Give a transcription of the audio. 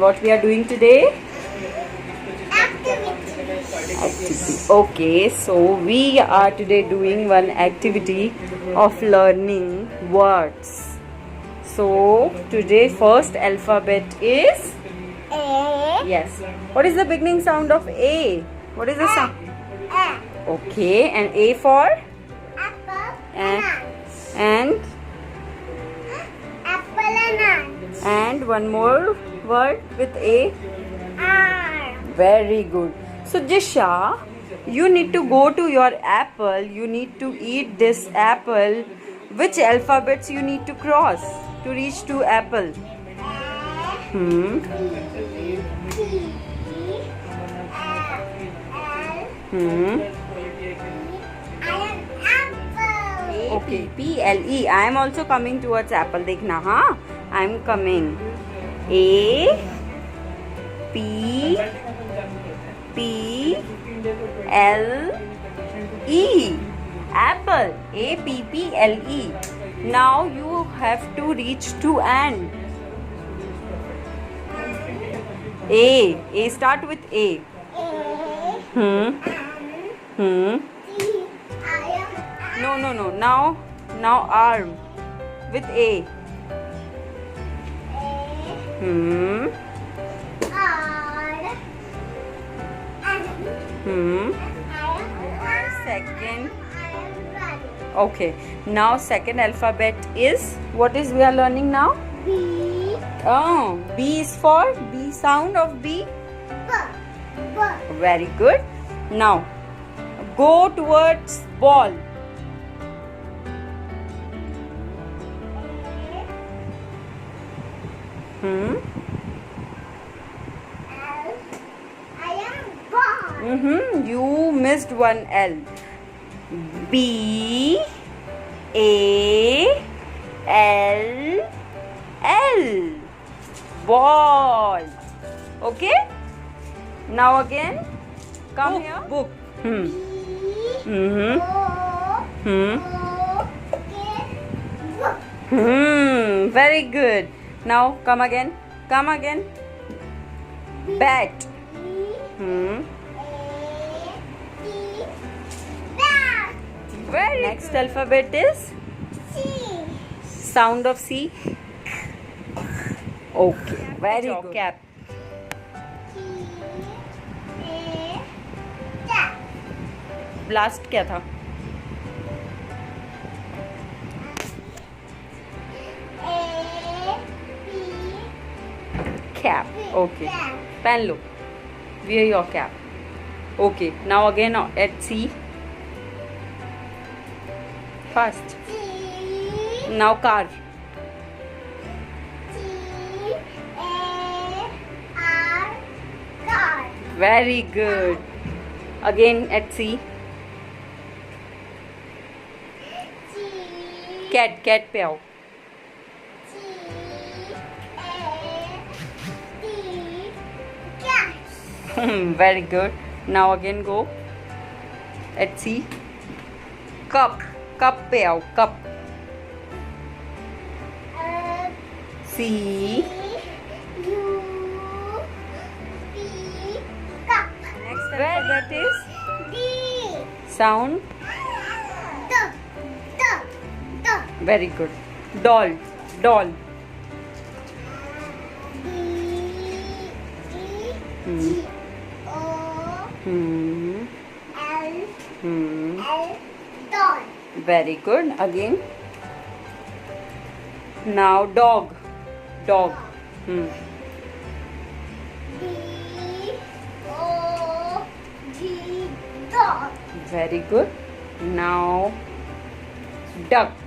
what we are doing today? Activity. Okay, so we are today doing one activity of learning words. So today first alphabet is A. yes. What is the beginning sound of A? What is the sound? A. Okay, and A for Apple and and and apple and and one more word with A. R. Very good. So Jisha, you need to go to your apple. You need to eat this apple. Which alphabets you need to cross to reach to apple? A. Hmm. T. L. Hmm. I am apple. Okay. P-L-E. I am also coming towards apple. Dekhna, huh? I am coming. A. P. P. L. E. Apple. A-P-P-L-E. Now you have to reach to and. A. A. Start with A. A. Hmm. M. Hmm. T. I am No, no, no. Now arm with A. A. Hmm. R. M. Hmm. I am Second. I am ready. Okay. Now second alphabet is what is we are learning now? B. Oh, B is for B sound of B. B. B. Very good. Now go towards ball. Hmm. L. I am ball. Mm-hmm. You missed one L. B A L L. Ball. Okay. Now again. Come here. Book. Hmm. B. Mm-hmm. O. Hmm. O. K. Book. Hmm. Very good. Now come again. Come again. Bat. B. Hmm. A. T. Bat. Very. Next alphabet is C. sound of C. Okay. Very good. Cap. T. A. Tap. Blast क्या था? A. P. Cap. Okay. Tap. Pen low. Wear your cap. Okay. Now again at C. Fast. T. Now car. T. A. R. Car. Very good. Again at C. T. Cat. Cat पे आओ. T. A. T. Cat. Very good. Now again go at C. Cup. Cup पे आओ. Cup. C. U. P. Cup. Next alphabet is D. sound. D. D. D. Very good. Doll. Doll. D. E. Hmm. G. O. Hmm. L. Hmm. L. Doll. Very good. Again. Now dog. Dog. Hmm. D. O. G. Dog. Very good. Now duck.